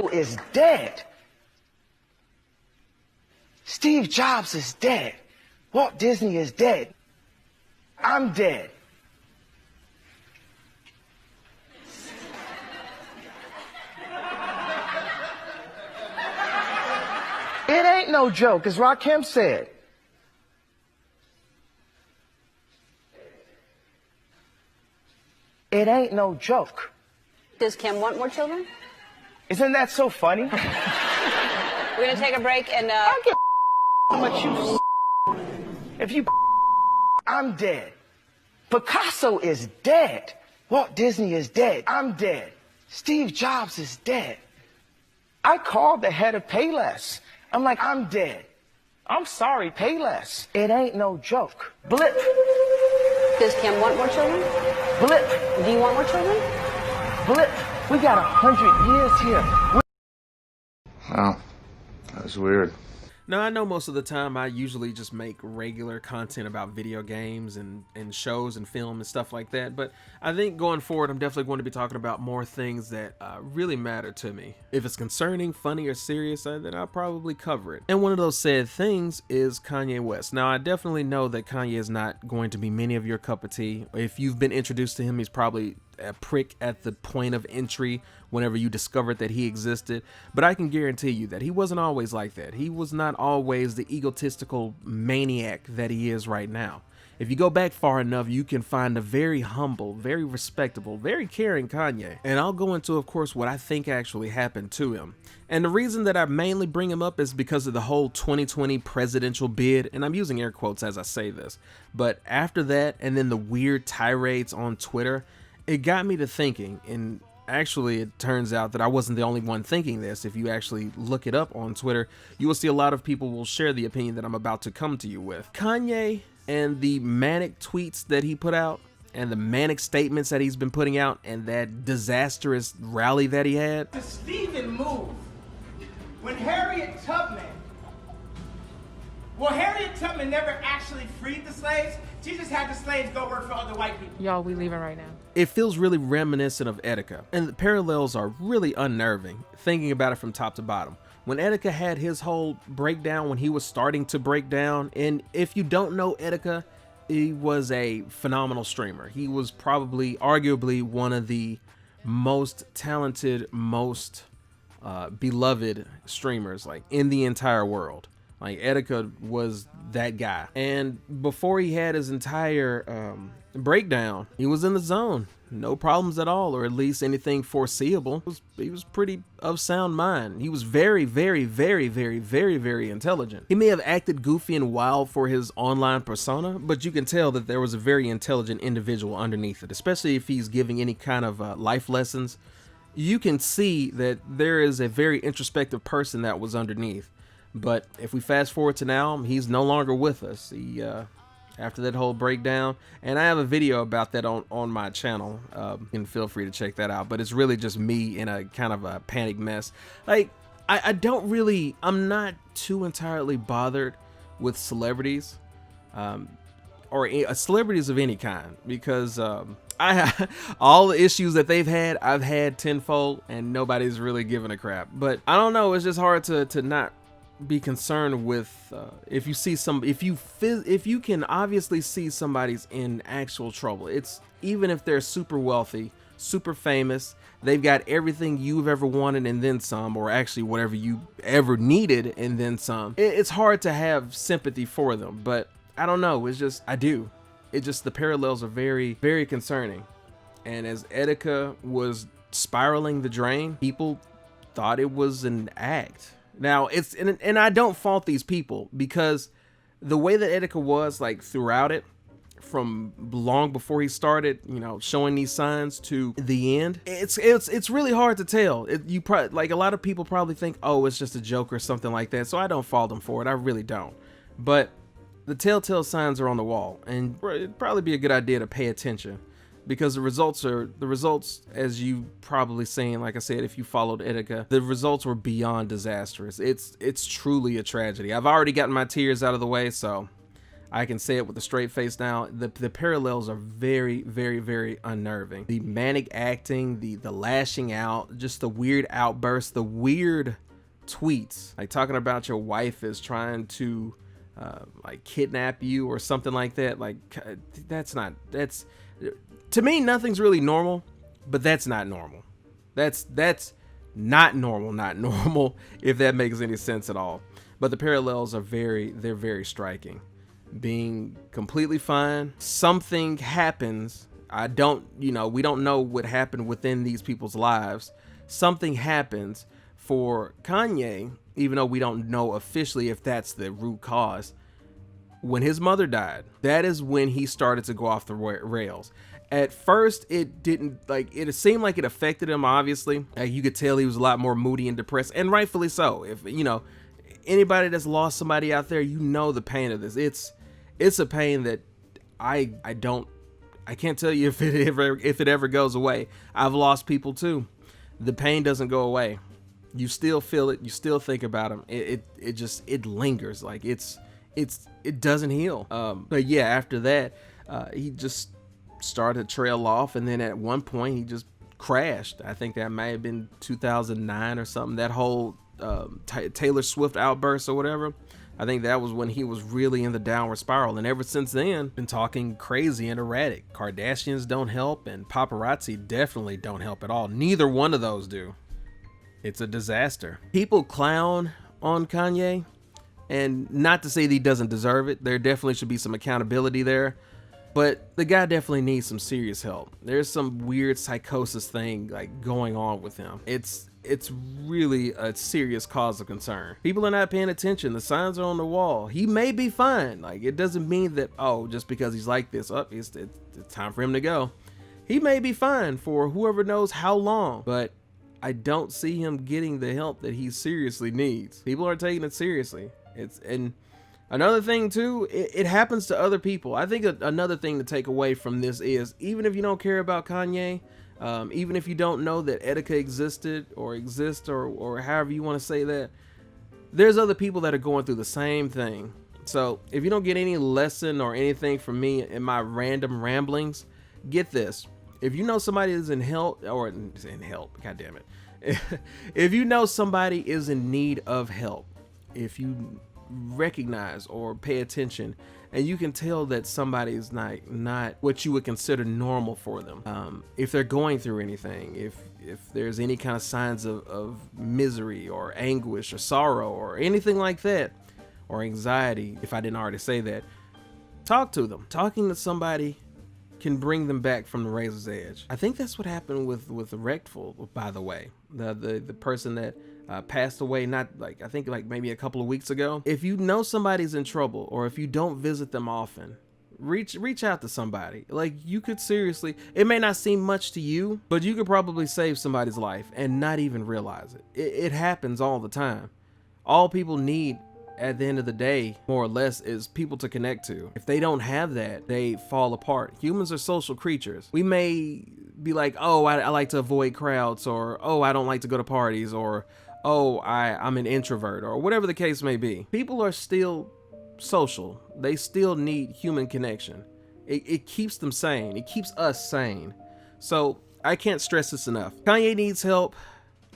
is dead. Steve Jobs is dead. Walt Disney is dead. I'm dead. It ain't no joke, as Rakim said. It ain't no joke. Does Kim want more children? Isn't that so funny? We're gonna take a break and I don't give a how much you if you I'm dead. Picasso is dead. Walt Disney is dead. I'm dead. Steve Jobs is dead. I called the head of Payless. I'm like, I'm dead. I'm sorry, Payless. It ain't no joke. Blip. does Kim want more children? Blip. Do you want more children? Blip. We got 100 years here. Wow, that was weird. Now, I know most of the time I usually just make regular content about video games and shows and film and stuff like that, but I think going forward I'm definitely going to be talking about more things that really matter to me. If it's concerning, funny, or serious, then I'll probably cover it. And one of those said things is Kanye West. Now, I definitely know that Kanye is not going to be many of your cup of tea. If you've been introduced to him, he's probably a prick at the point of entry whenever you discovered that he existed, but I can guarantee you that he wasn't always like that. He was not always the egotistical maniac that he is right now. If you go back far enough, you can find a very humble, very respectable, very caring Kanye. And I'll go into, of course, what I think actually happened to him. And the reason that I mainly bring him up is because of the whole 2020 presidential bid, and I'm using air quotes as I say this. But after that, and then the weird tirades on Twitter, it got me to thinking, and actually it turns out that I wasn't the only one thinking this. If you actually look it up on Twitter, you will see a lot of people will share the opinion that I'm about to come to you with. Kanye and the manic tweets that he put out, and the manic statements that he's been putting out, and that disastrous rally that he had. The Stephen move. When Harriet Tubman never actually freed the slaves. She just had the slaves go work for other white people. Y'all, we leaving right now. It feels really reminiscent of Etika, and the parallels are really unnerving, thinking about it from top to bottom. When Etika had his whole breakdown, when he was starting to break down, and if you don't know Etika, he was a phenomenal streamer. He was probably, arguably, one of the most talented, most beloved streamers, like, in the entire world. Like, Etika was that guy. And before he had his entire breakdown, he was in the zone. No problems at all, or at least anything foreseeable. He was pretty of sound mind. He was very, very, very, very, very, very intelligent. He may have acted goofy and wild for his online persona, but you can tell that there was a very intelligent individual underneath it, especially if he's giving any kind of life lessons. You can see that there is a very introspective person that was underneath. But if we fast forward to now, he's no longer with us. He after that whole breakdown, and I have a video about that on my channel. You can feel free to check that out. But it's really just me in a kind of a panic mess. Like, I'm not too entirely bothered with celebrities, or celebrities of any kind, because all the issues that they've had, I've had tenfold, and nobody's really giving a crap. But I don't know, it's just hard to not be concerned with if you can obviously see somebody's in actual trouble. It's even if they're super wealthy, super famous, they've got everything you've ever wanted and then some, or actually whatever you ever needed and then some. It's hard to have sympathy for them, but I don't know, it's just the parallels are very, very concerning. And as Etika was spiraling the drain, people thought it was an act. Now, and I don't fault these people, because the way that Etika was, like, throughout it, from long before he started, you know, showing these signs to the end, it's really hard to tell. Like, a lot of people probably think, oh, it's just a joke or something like that, so I don't fault him for it. I really don't. But the telltale signs are on the wall, and it'd probably be a good idea to pay attention. Because the results, as you probably seen, like I said, if you followed Etika, the results were beyond disastrous. It's truly a tragedy. I've already gotten my tears out of the way, so I can say it with a straight face now. The parallels are very, very, very unnerving. The manic acting, the lashing out, just the weird outbursts, the weird tweets, like talking about your wife is trying to like kidnap you or something like that. Like that's to me, nothing's really normal, but that's not normal. That's not normal, if that makes any sense at all. But the parallels are they're very striking. Being completely fine, something happens. We don't know what happened within these people's lives. Something happens for Kanye, even though we don't know officially if that's the root cause. When his mother died, that is when he started to go off the rails. At first, it seemed like it affected him, obviously. You could tell he was a lot more moody and depressed, and rightfully so. If, anybody that's lost somebody out there, the pain of this. It's a pain that I can't tell you if it ever goes away. I've lost people too. The pain doesn't go away. You still feel it. You still think about them. It lingers. Like it doesn't heal. But yeah, after that, he just started to trail off, and then at one point he just crashed. I think that may have been 2009 or something. That whole Taylor Swift outburst or whatever. I think that was when he was really in the downward spiral, and ever since then been talking crazy and erratic. Kardashians don't help, and paparazzi definitely don't help at all. Neither one of those do. It's a disaster. People clown on Kanye, and not to say that he doesn't deserve it. There definitely should be some accountability there. But the guy definitely needs some serious help. There's some weird psychosis thing like going on with him. It's really a serious cause of concern. People are not paying attention. The signs are on the wall. He may be fine. Like, it doesn't mean that, just because he's like this, it's time for him to go. He may be fine for whoever knows how long, but I don't see him getting the help that he seriously needs. People are taking it seriously. And another thing too, it happens to other people. I think another thing to take away from this is, even if you don't care about Kanye, even if you don't know that Etika existed or exists or however you want to say that, there's other people that are going through the same thing. So if you don't get any lesson or anything from me in my random ramblings, get this. If you know somebody is in help, god damn it. If you know somebody is in need of help, if you recognize or pay attention and you can tell that somebody is not what you would consider normal for them, if they're going through anything, if there's any kind of signs of misery or anguish or sorrow or anything like that, or anxiety, if I didn't already say that, talk to them. Talking to somebody can bring them back from the razor's edge. I think that's what happened with Rectful, by the way, the person that passed away, I think maybe a couple of weeks ago. If you know somebody's in trouble, or if you don't visit them often, reach out to somebody. Like, you could seriously, it may not seem much to you, but you could probably save somebody's life and not even realize it. It happens all the time. All people need at the end of the day, more or less, is people to connect to. If they don't have that, they fall apart. Humans are social creatures. We may be like, I like to avoid crowds, or I don't like to go to parties, or I'm an introvert, or whatever the case may be. People are still social. They still need human connection. It keeps them sane. It keeps us sane. So I can't stress this enough. Kanye needs help.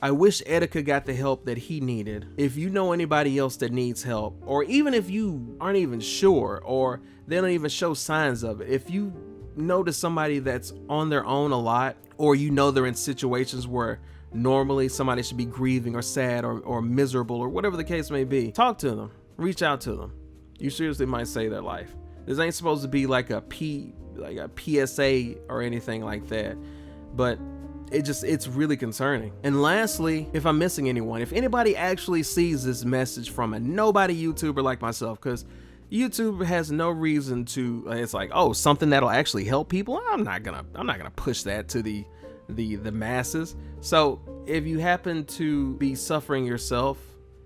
I wish Etika got the help that he needed. If you know anybody else that needs help, or even if you aren't even sure, or they don't even show signs of it, if you notice somebody that's on their own a lot, or they're in situations where normally somebody should be grieving or sad or miserable or whatever the case may be, talk to them, reach out to them. You seriously might save their life. This ain't supposed to be like a PSA or anything like that, but it's really concerning. And lastly, if I'm missing anyone, if anybody actually sees this message from a nobody YouTuber like myself, because YouTube has no reason to, it's like, something that'll actually help people, I'm not gonna push that to the masses. So if you happen to be suffering yourself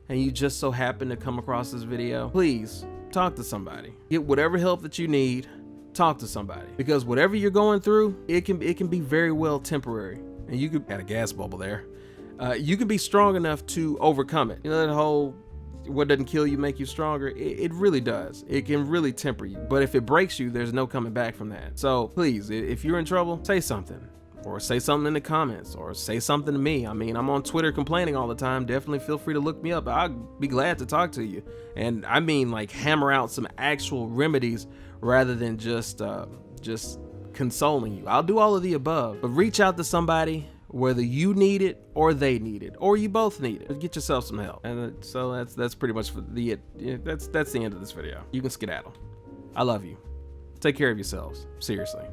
and you just so happen to come across this video, please talk to somebody. Get whatever help that you need. Talk to somebody, because whatever you're going through, it can be very well temporary, and you could, had a gas bubble there. You can be strong enough to overcome it. That whole what doesn't kill you make you stronger? It really does. It can really temper you. But if it breaks you, there's no coming back from that. So please, if you're in trouble, say something. Or say something in the comments, or say something to me. I mean, I'm on Twitter complaining all the time. Definitely feel free to look me up. I'll be glad to talk to you. And I mean, like, hammer out some actual remedies rather than just consoling you. I'll do all of the above, but reach out to somebody, whether you need it or they need it, or you both need it. Get yourself some help. And so that's pretty much that's the end of this video. You can skedaddle. I love you. Take care of yourselves. Seriously.